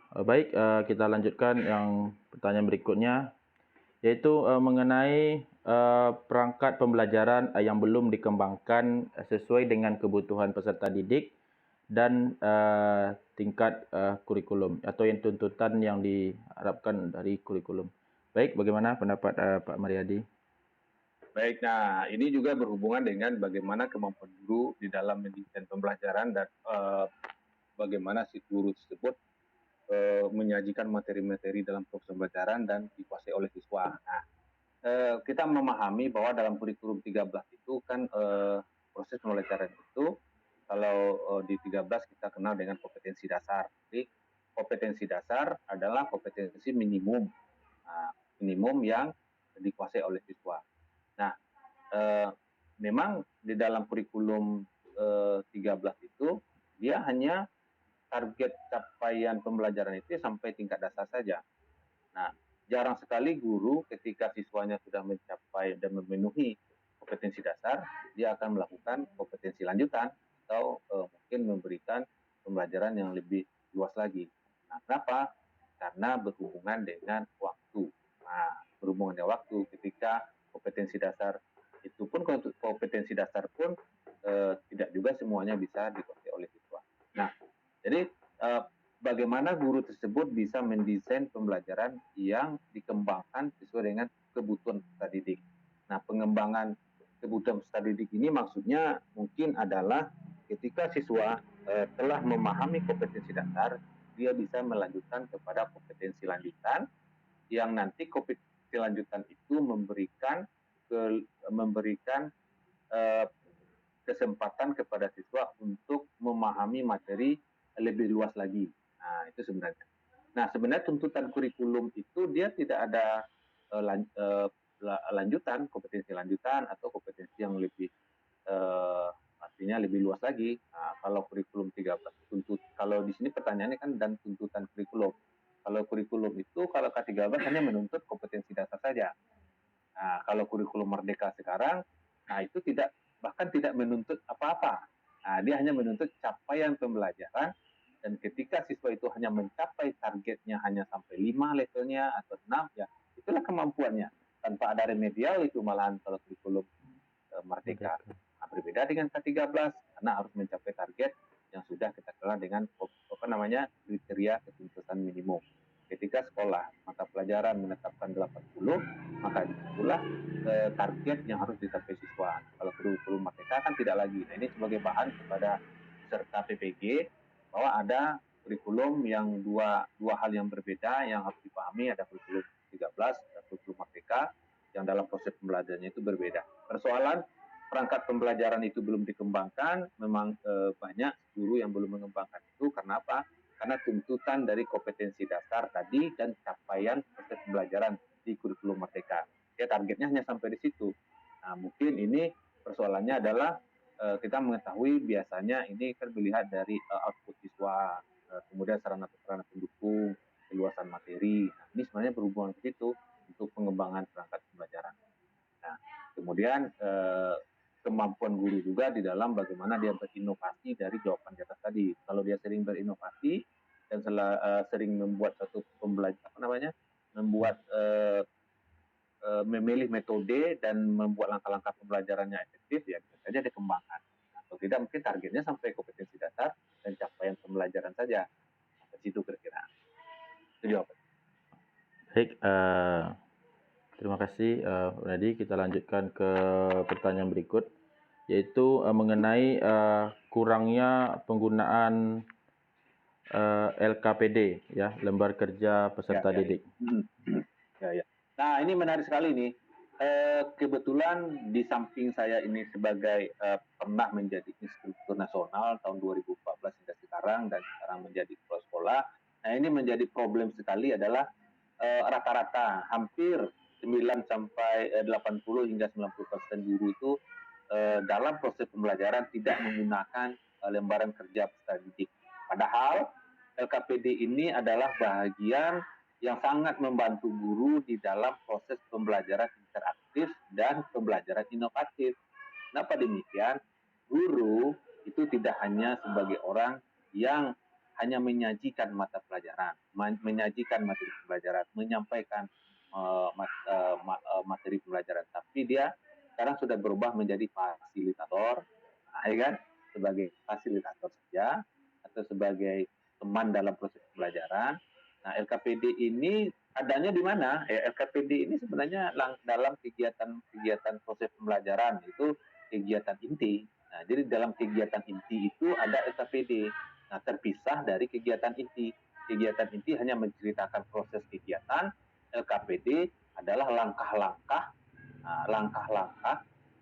Baik, kita lanjutkan yang pertanyaan berikutnya, yaitu mengenai perangkat pembelajaran yang belum dikembangkan sesuai dengan kebutuhan peserta didik dan tingkat kurikulum atau yang tuntutan yang diharapkan dari kurikulum. Baik, bagaimana pendapat Pak Mariadi? Baik, nah ini juga berhubungan dengan bagaimana kemampuan guru di dalam mendesain pembelajaran dan bagaimana si guru tersebut menyajikan materi-materi dalam proses pembelajaran dan dikuasai oleh siswa. Nah, kita memahami bahwa dalam kurikulum 13 itu kan proses pembelajaran itu kalau di 13 kita kenal dengan kompetensi dasar. Jadi kompetensi dasar adalah kompetensi minimum, minimum yang dikuasai oleh siswa. Nah, memang di dalam kurikulum 13 itu dia hanya target capaian pembelajaran itu sampai tingkat dasar saja. Nah, jarang sekali guru ketika siswanya sudah mencapai dan memenuhi kompetensi dasar, dia akan melakukan kompetensi lanjutan atau mungkin memberikan pembelajaran yang lebih luas lagi. Nah, kenapa? Karena berhubungan dengan waktu. Nah, berhubungan dengan waktu ketika kompetensi dasar itu pun kompetensi dasar pun tidak juga semuanya bisa dikuasai oleh siswa. Nah, jadi bagaimana guru tersebut bisa mendesain pembelajaran yang dikembangkan sesuai dengan kebutuhan peserta didik. Nah, pengembangan kebutuhan peserta didik ini maksudnya mungkin adalah ketika siswa telah memahami kompetensi dasar, dia bisa melanjutkan kepada kompetensi lanjutan yang nanti kompetensi lanjutan itu memberikan kesempatan kepada siswa untuk memahami materi lebih luas lagi. Nah, itu sebenarnya. Nah, sebenarnya tuntutan kurikulum itu dia tidak ada lanjutan, kompetensi lanjutan atau kompetensi yang lebih artinya lebih luas lagi. Nah, kalau kurikulum 13 kalau di sini pertanyaannya kan dan tuntutan kurikulum. Kalau kurikulum itu kalau K13 hanya menuntut kompetensi dasar saja. Nah, kalau kurikulum Merdeka sekarang, nah itu bahkan tidak menuntut apa-apa. Nah, dia hanya menuntut capaian pembelajaran dan ketika siswa itu hanya mencapai targetnya hanya sampai 5 levelnya atau 6, ya itulah kemampuannya. Tanpa ada remedial itu malahan kalau kurikulum Merdeka. Nah, berbeda dengan K13 karena harus mencapai target yang sudah kita kenal dengan kriteria ketuntutan minimum. Ketika sekolah mata pelajaran menetapkan 80, maka itulah target yang harus dicapai siswa. Kalau kurikulum Merdeka kan tidak lagi. Nah, ini sebagai bahan kepada peserta PPG bahwa ada kurikulum yang dua hal yang berbeda yang harus dipahami, ada kurikulum 13 dan kurikulum Merdeka yang dalam proses pembelajarannya itu berbeda. Persoalan perangkat pembelajaran itu belum dikembangkan, memang banyak guru yang belum mengembangkan itu. Karena apa? Karena tuntutan dari kompetensi dasar tadi dan capaian proses pembelajaran di kurikulum Merdeka. Ya, targetnya hanya sampai di situ. Nah, mungkin ini persoalannya adalah kita mengetahui biasanya ini kan dilihat dari output siswa, kemudian sarana-prasarana pendukung, keluasan materi. Nah, ini sebenarnya berhubungan ke situ untuk pengembangan perangkat pembelajaran. Nah, kemudian kemampuan guru juga di dalam bagaimana dia berinovasi dari jawaban di atas tadi. Kalau dia sering berinovasi dan sering membuat satu pembelajaran membuat memilih metode dan membuat langkah-langkah pembelajarannya efektif, ya bisa saja dikembangkan. Atau tidak mungkin targetnya sampai kompetensi dasar dan capaian pembelajaran saja. Ke situ kira-kira. Itu jawabannya. Baik, terima kasih Nadi. Kita lanjutkan ke pertanyaan berikut, yaitu mengenai kurangnya penggunaan LKPD, ya, lembar kerja peserta didik. Ya. Nah, ini menarik sekali nih. Kebetulan di samping saya ini sebagai pernah menjadi instruktur nasional tahun 2014 hingga sekarang dan sekarang menjadi kepala sekolah. Nah, ini menjadi problem sekali adalah rata-rata hampir 9 sampai 80 hingga 90% guru itu dalam proses pembelajaran tidak menggunakan lembaran kerja peserta didik. Padahal LKPD ini adalah bagian yang sangat membantu guru di dalam proses pembelajaran interaktif dan pembelajaran inovatif. Kenapa demikian? Guru itu tidak hanya sebagai orang yang hanya menyajikan mata pelajaran, menyajikan materi pembelajaran, menyampaikan materi pembelajaran, tapi dia sekarang sudah berubah menjadi fasilitator, ya kan? Sebagai fasilitator saja atau sebagai teman dalam proses pembelajaran. Nah, LKPD ini adanya di mana? LKPD ini sebenarnya dalam kegiatan proses pembelajaran, itu kegiatan inti. Nah, jadi dalam kegiatan inti itu ada LKPD. Nah, terpisah dari kegiatan inti. Kegiatan inti hanya menceritakan proses kegiatan. LKPD adalah langkah-langkah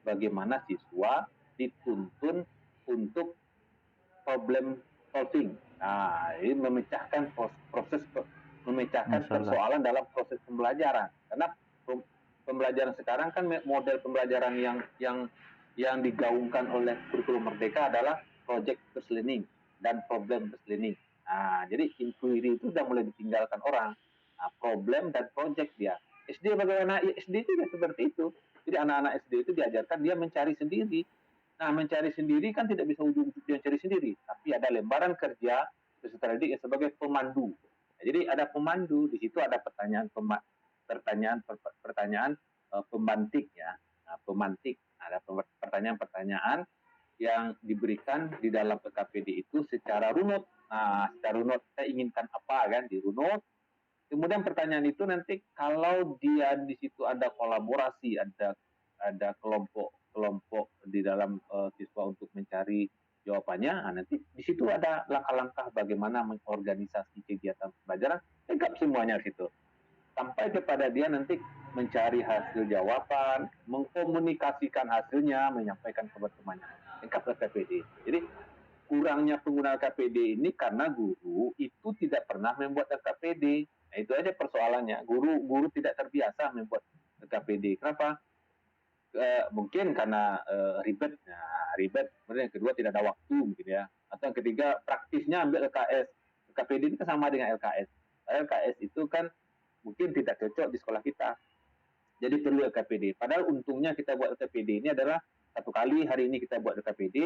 bagaimana siswa dituntun untuk problem solving. Nah, ini memecahkan Masalah. persoalan dalam proses pembelajaran. Karena pembelajaran sekarang kan model pembelajaran yang digaungkan oleh kurikulum Merdeka adalah project based learning dan problem based learning. Nah, jadi inquiry itu sudah mulai ditinggalkan orang. Nah, problem dan project dia. SD bagaimana? SD juga seperti itu. Jadi anak-anak SD itu diajarkan dia mencari sendiri. Nah, mencari sendiri kan tidak bisa ujung-ujung dia cari sendiri, tapi ada lembaran kerja peserta didik sebagai pemandu. Nah, jadi ada pemandu, di situ ada pertanyaan pemantik ya. Nah, pemantik ada pertanyaan-pertanyaan yang diberikan di dalam PKPD itu secara runut. Nah, secara runut saya inginkan apa kan dirunut. Kemudian pertanyaan itu nanti kalau dia di situ ada kolaborasi, ada kelompok di dalam siswa untuk mencari jawabannya, nah, nanti di situ ada langkah-langkah bagaimana mengorganisasi kegiatan pembelajaran, lengkap semuanya di situ. Sampai kepada dia nanti mencari hasil jawaban, mengkomunikasikan hasilnya, menyampaikan kepada temannya. Lengkap KPD. Jadi kurangnya pengguna KPD ini karena guru itu tidak pernah membuat KPD. Nah, itu aja persoalannya. Guru tidak terbiasa membuat KPD. Kenapa? Mungkin karena ribet. Nah, ribet. Kemudian yang kedua tidak ada waktu mungkin ya. Atau yang ketiga praktisnya ambil LKS. KPD itu sama dengan LKS. LKS itu kan mungkin tidak cocok di sekolah kita. Jadi perlu LKPD. Padahal untungnya kita buat LKPD ini adalah satu kali hari ini kita buat LKPD.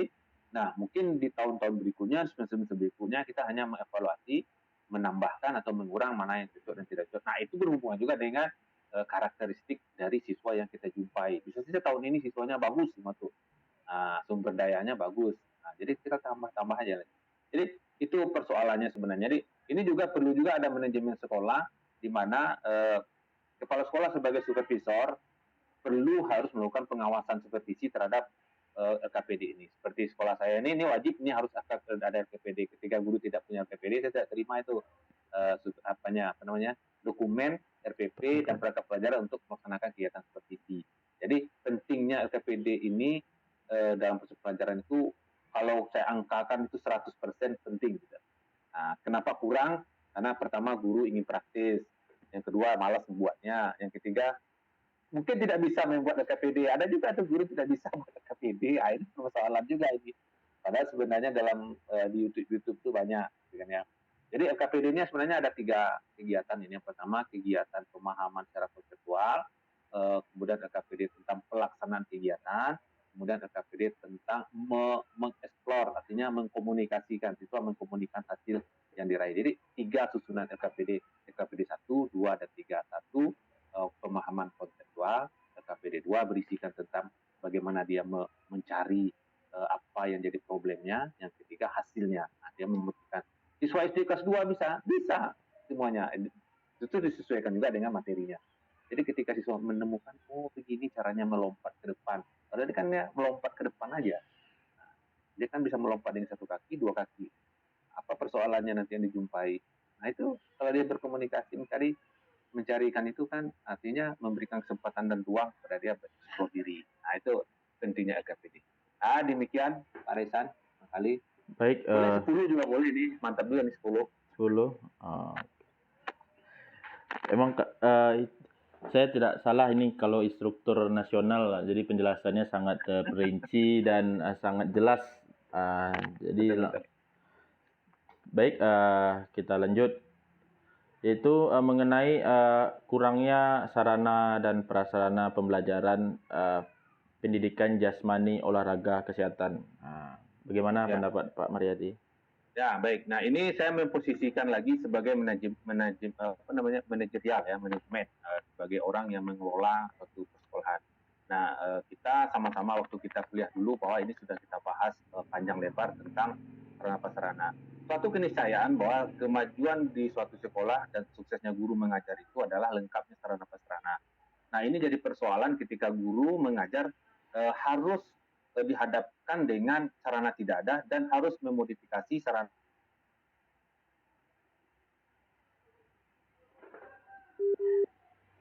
Nah, mungkin di tahun-tahun berikutnya, semester berikutnya kita hanya mengevaluasi, menambahkan atau mengurang mana yang cocok dan tidak cocok. Nah, itu berhubungan juga dengan karakteristik dari siswa yang kita jumpai. Bisa saja tahun ini siswanya bagus, masuk sumber dayanya bagus. Nah, jadi kita tambah-tambah aja. Jadi itu persoalannya sebenarnya. Jadi ini juga perlu juga ada manajemen sekolah di mana kepala sekolah sebagai supervisor perlu harus melakukan pengawasan supervisi terhadap LKPD ini. Seperti sekolah saya ini wajib ini harus ada LKPD. Ketika guru tidak punya LKPD, saya tidak terima itu dokumen RPP dan perangkat pelajaran untuk melaksanakan kegiatan supervisi. Jadi pentingnya LKPD ini dalam proses pelajaran itu kalau saya angkakan itu 100% penting. Nah, kenapa kurang? Karena pertama guru ingin praktis, yang kedua malas membuatnya, yang ketiga mungkin tidak bisa membuat LKPD. Ada juga tuh guru tidak bisa membuat LKPD. Ini persoalan juga ini. Padahal sebenarnya dalam di YouTube itu banyak, kan ya. Jadi LKPD-nya sebenarnya ada 3 kegiatan ini. Yang pertama kegiatan pemahaman secara konseptual, kemudian LKPD tentang pelaksanaan kegiatan, kemudian LKPD tentang mengeksplor, artinya mengkomunikasikan, siswa mengkomunikasikan hasil yang diraih. Jadi 3 susunan LKPD, LKPD 1, 2, dan 3. 1, pemahaman konseptual, LKPD 2 berisikan tentang bagaimana dia mencari apa yang jadi problemnya, yang ketiga hasilnya. Nah, dia membuktikan. Siswa SD kelas 2 bisa semuanya. Itu disesuaikan juga dengan materinya. Jadi ketika siswa menemukan, oh begini caranya melompat ke depan. Padahal kan dia melompat ke depan aja. Nah, dia kan bisa melompat dengan 1 kaki, 2 kaki. Apa persoalannya nanti yang dijumpai? Nah itu kalau dia berkomunikasi mencarikan itu kan artinya memberikan kesempatan dan ruang kepada dia bereksplor diri. Nah itu pentingnya LKPD. Demikian Pak Resan, kali. Baik, Boleh 10 juga boleh nih, mantap juga nih 10. 10. Emang saya tidak salah ini kalau instruktur nasional, jadi penjelasannya sangat perinci dan sangat jelas. Jadi Betul. baik, kita lanjut. Yaitu mengenai kurangnya sarana dan prasarana pembelajaran pendidikan jasmani, olahraga, kesehatan. Bagaimana Ya. pendapat Pak Mariati? Ya, baik. Nah, ini saya memposisikan lagi sebagai manajerial ya, manajemen, sebagai orang yang mengelola suatu persekolahan. Nah, kita sama-sama waktu kita kuliah dulu bahwa ini sudah kita bahas panjang lebar tentang sarana prasarana. Suatu keniscayaan bahwa kemajuan di suatu sekolah dan suksesnya guru mengajar itu adalah lengkapnya sarana prasarana. Nah, ini jadi persoalan ketika guru mengajar harus dihadapkan dengan sarana tidak ada dan harus memodifikasi sarana